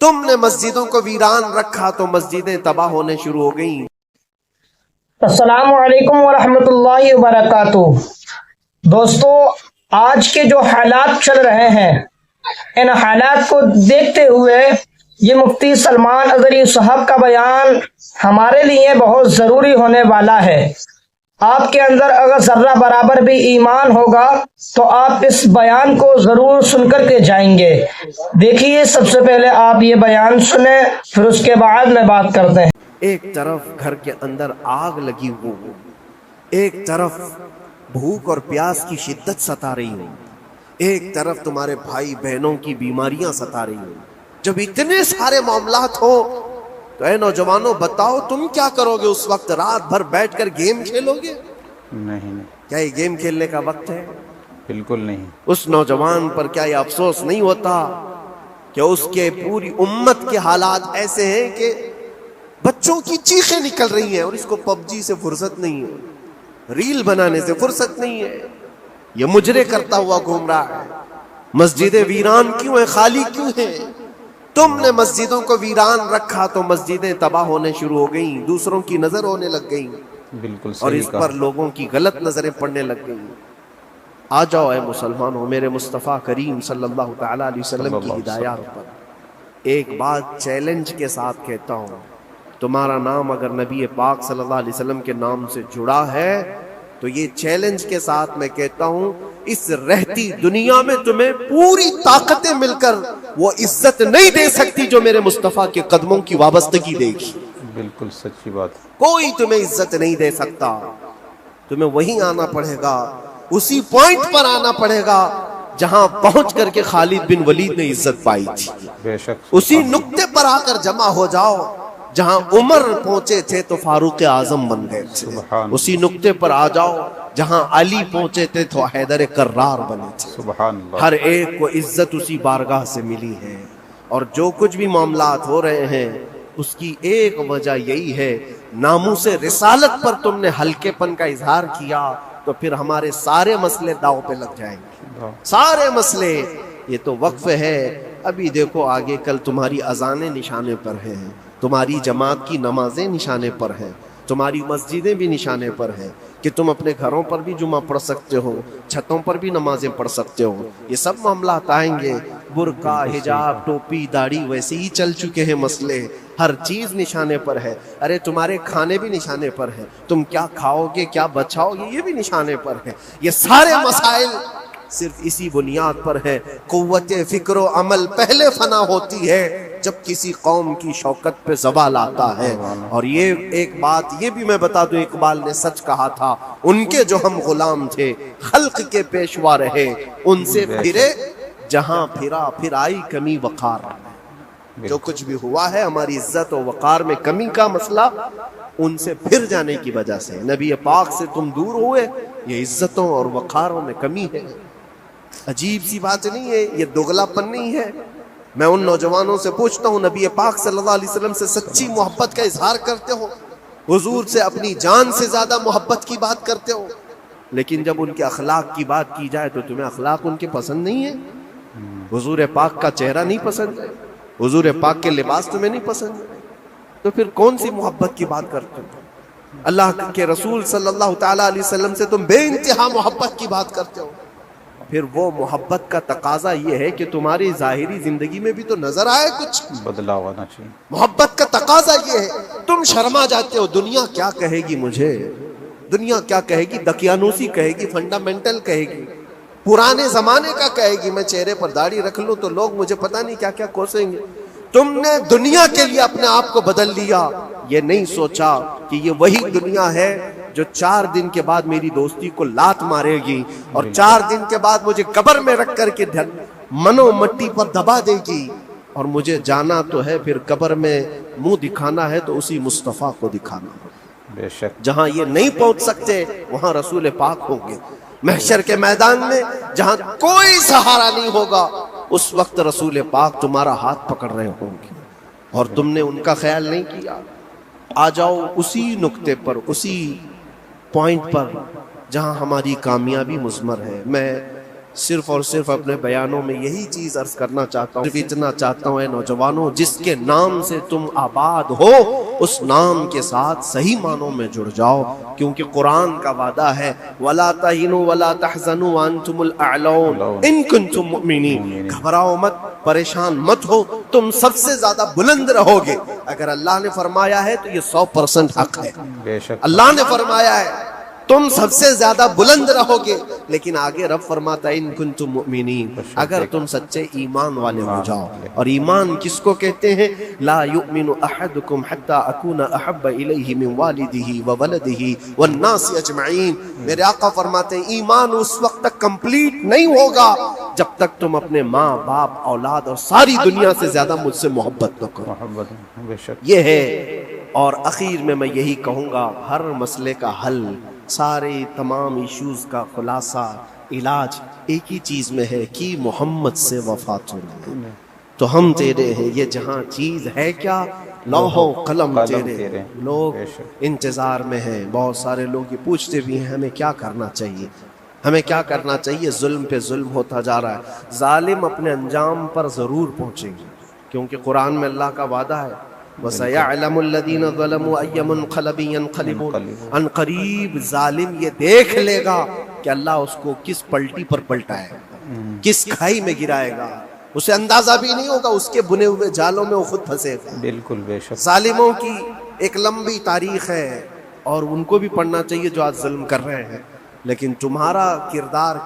تم نے مسجدوں کو ویران رکھا تو مسجدیں تباہ ہونے شروع ہو گئیں۔ السلام علیکم ورحمۃ اللہ وبرکاتہ۔ دوستو، آج کے جو حالات چل رہے ہیں ان حالات کو دیکھتے ہوئے یہ مفتی سلمان اظہری صاحب کا بیان ہمارے لیے بہت ضروری ہونے والا ہے۔ آپ کے اندر اگر ذرہ برابر بھی ایمان ہوگا تو آپ اس بیان کو ضرور سن کر کے جائیں گے۔ دیکھیے، سب سے پہلے آپ یہ بیان سنیں، پھر اس کے بعد میں بات کرتے ہیں۔ ایک طرف گھر کے اندر آگ لگی ہو، ایک طرف بھوک اور پیاس کی شدت ستا رہی ہو، ایک طرف تمہارے بھائی بہنوں کی بیماریاں ستا رہی ہو۔ جب اتنے سارے معاملات ہو تو اے نوجوانوں بتاؤ تم کیا کرو گے؟ اس وقت رات بھر بیٹھ کر گیم کھیلو گے؟ نہیں، کیا یہ گیم کھیلنے کا وقت ہے؟ بالکل نہیں۔ اس نوجوان پر کیا یہ افسوس نہیں ہوتا کہ اس کے پوری امت کے حالات ایسے ہیں کہ بچوں کی چیخیں نکل رہی ہیں اور اس کو پب جی سے فرصت نہیں ہے، ریل بنانے سے فرصت نہیں ہے، یہ مجرے کرتا ہوا گھوم رہا ہے۔ مسجدیں ویران کیوں ہیں؟ خالی کیوں ہیں؟ تم نے مسجدوں کو ویران رکھا تو مسجدیں تباہ ہونے شروع ہو گئیں، دوسروں کی نظر ہونے لگ گئیں، بالکل اور صحیح اس کہا۔ پر لوگوں کی غلط نظریں پڑنے لگ گئیں۔ آ جاؤ اے مسلمانوں، میرے مصطفیٰ کریم صلی اللہ تعالیٰ علیہ وسلم کی ہدایات پر ایک بات چیلنج کے ساتھ کہتا ہوں، تمہارا نام اگر نبی پاک صلی اللہ علیہ وسلم کے نام سے جڑا ہے تو یہ چیلنج کے ساتھ میں کہتا ہوں، اس رہتی دنیا میں تمہیں پوری طاقتیں مل کر وہ عزت نہیں دے سکتی جو میرے مصطفیٰ کے قدموں کی وابستگی دے گی۔ بالکل سچی بات۔ کوئی تمہیں عزت نہیں دے سکتا، تمہیں وہیں آنا پڑے گا، اسی پوائنٹ پر آنا پڑے گا جہاں پہنچ کر کے خالد بن ولید نے عزت پائی تھی۔ بے شک، اسی نقطے پر آ کر جمع ہو جاؤ جہاں عمر پہنچے تھے تو فاروق اعظم بن گئے تھے، سبحان اسی نقطے پر آ جاؤ جہاں علی پہنچے تھے تو حیدر کرار بنے تھے۔ سبحان اللہ۔ ہر ایک کو عزت اسی بارگاہ سے ملی ہے، اور جو کچھ بھی معاملات ہو رہے ہیں اس کی ایک وجہ یہی ہے، ناموس رسالت پر تم نے ہلکے پن کا اظہار کیا تو پھر ہمارے سارے مسئلے داؤ پہ لگ جائیں گے، سارے مسئلے۔ یہ تو وقف ہے، ابھی دیکھو آگے کل تمہاری اذانیں نشانے پر ہیں، تمہاری جماعت کی نمازیں نشانے پر ہیں، تمہاری مسجدیں بھی نشانے پر ہیں کہ تم اپنے گھروں پر بھی جمعہ پڑھ سکتے ہو، چھتوں پر بھی نمازیں پڑھ سکتے ہو۔ یہ سب معاملات آئیں گے، برقع، حجاب، ٹوپی، داڑھی ویسے ہی چل چکے ہیں مسئلے، ہر چیز نشانے پر ہے۔ ارے تمہارے کھانے بھی نشانے پر ہے، تم کیا کھاؤ گے، کیا بچاؤ گے، یہ بھی نشانے پر ہے۔ یہ سارے مسائل صرف اسی بنیاد پر ہے، قوت فکر و عمل پہلے فنا ہوتی ہے جب کسی قوم کی شوکت پہ زوال آتا ہے۔ اور یہ ایک بات یہ بھی میں بتا دوں، اقبال نے سچ کہا تھا، ان کے جو ہم غلام تھے خلق کے پیشوا رہے، ان سے پھرے جہاں پھرا پھر آئی کمی وقار۔ جو کچھ بھی ہوا ہے ہماری عزت و وقار میں کمی کا مسئلہ ان سے پھر جانے کی وجہ سے، نبی پاک سے تم دور ہوئے، یہ عزتوں اور وقاروں میں کمی ہے۔ عجیب سی بات نہیں ہے، یہ دوغلا پن نہیں ہے۔ میں ان نوجوانوں سے پوچھتا ہوں، نبی پاک صلی اللہ علیہ وسلم سے سچی محبت کا اظہار کرتے ہو، حضور سے اپنی جان سے زیادہ محبت کی بات کرتے ہو، لیکن جب ان کے اخلاق کی بات کی جائے تو تمہیں اخلاق ان کے پسند نہیں ہے، حضور پاک کا چہرہ نہیں پسند ہے، حضور پاک کے لباس تمہیں نہیں پسند، تو پھر کون سی محبت کی بات کرتے ہو؟ اللہ کے رسول صلی اللہ تعالیٰ علیہ وسلم سے تم بے انتہا محبت کی بات کرتے ہو، پھر وہ محبت کا تقاضا یہ ہے کہ تمہاری ظاہری زندگی میں بھی تو نظر آئے کچھ بدلاؤ آنا چاہیے۔ محبت کا تقاضا یہ ہے، تم شرما جاتے ہو، دنیا کیا کہے گی مجھے، دنیا کیا کہے گی، دقیانوسی کہے گی، فنڈامنٹل کہے گی، پرانے زمانے کا کہے گی، میں چہرے پر داڑھی رکھ لوں تو لوگ مجھے پتہ نہیں کیا کیا کوسیں گے۔ تم نے دنیا کے لیے اپنے آپ کو بدل لیا، یہ نہیں سوچا کہ یہ وہی دنیا ہے جو 4 دن کے بعد میری دوستی کو لات مارے گی، اور 4 دن کے بعد مجھے قبر میں رکھ کر کے منو مٹی پر دبا دے گی، اور مجھے جانا تو ہے پھر قبر میں منہ دکھانا ہے تو اسی مصطفیٰ کو دکھانا ہے۔ بے شک، جہاں یہ نہیں پہنچ سکتے وہاں رسول پاک ہوں گے، محشر کے میدان میں جہاں کوئی سہارا نہیں ہوگا اس وقت رسول پاک تمہارا ہاتھ پکڑ رہے ہوں گے، اور تم نے ان کا خیال نہیں کیا۔ آ جاؤ اسی نقطے پر، اسی پوائنٹ پر جہاں ہماری کامیابی مضمر ہے۔ میں صرف اور صرف اپنے بیانوں میں یہی چیز عرض کرنا چاہتا ہوں، صرف اتنا چاہتا ہوں اے نوجوانوں، جس کے نام سے تم آباد ہو اس نام کے ساتھ صحیح معنوں میں جڑ جاؤ، کیونکہ قرآن کا وعدہ ہے وَلَا تَهِنُوا وَلَا تَحْزَنُوا وَأَنْتُمُ الْأَعْلَوْنَ إِن كُنتُم مُؤْمِنِينَ، گھبراؤ مت، پریشان مت ہو، تم سب سے زیادہ بلند رہو گے۔ اگر اللہ نے فرمایا ہے تو یہ 100% حق ہے، بے شک اللہ نے فرمایا ہے تم سب سے زیادہ بلند رہو گے، لیکن آگے رب فرماتا ہے ان کنتم مؤمنین، اگر تم سچے ایمان والے ہو جاؤ۔ اور ایمان کس کو کہتے ہیں؟ لا یؤمن احدکم حتی اکون احب الیہ من والدہ وولدہ والناس اجمعین، میرے آقا فرماتے ہیں ایمان اس وقت تک کمپلیٹ نہیں ہوگا جب تک تم اپنے ماں باپ اولاد اور ساری دنیا سے زیادہ مجھ سے محبت نہ کرو۔ محبت بے شک یہ ہے۔ اور اخیر میں یہی کہوں گا، ہر مسئلے کا حل، سارے تمام ایشوز کا خلاصہ، علاج ایک ہی چیز میں ہے کہ محمد سے وفا توڑنا۔ تو ہم تیرے ہیں، یہ جہاں چیز ہے کیا؟ لوح و قلم تیرے۔ لوگ انتظار میں ہیں، بہت سارے لوگ یہ پوچھتے بھی ہیں ہمیں کیا کرنا چاہیے، ہمیں کیا کرنا چاہیے؟ ظلم پہ ظلم ہوتا جا رہا ہے، ظالم اپنے انجام پر ضرور پہنچیں گے، کیونکہ قرآن میں اللہ کا وعدہ ہے وَسَيَعْلَمُ الَّذِينَ ظَلَمُوا أَيَّ مُنْقَلَبٍ يَنْقَلِبُونَ، ان قریب ظالم یہ دیکھ لے گا کہ اللہ اس کو کس پلٹی پر پلٹائے گا، کس کھائی میں گرائے گا، اسے اندازہ بھی نہیں ہوگا، اس کے بنے ہوئے جالوں میں وہ خود پھنسے گا۔ بالکل بے شک ظالموں کی ایک لمبی تاریخ ہے اور ان کو بھی پڑھنا چاہیے جو آج ظلم کر رہے ہیں، لیکن تمہارا کردار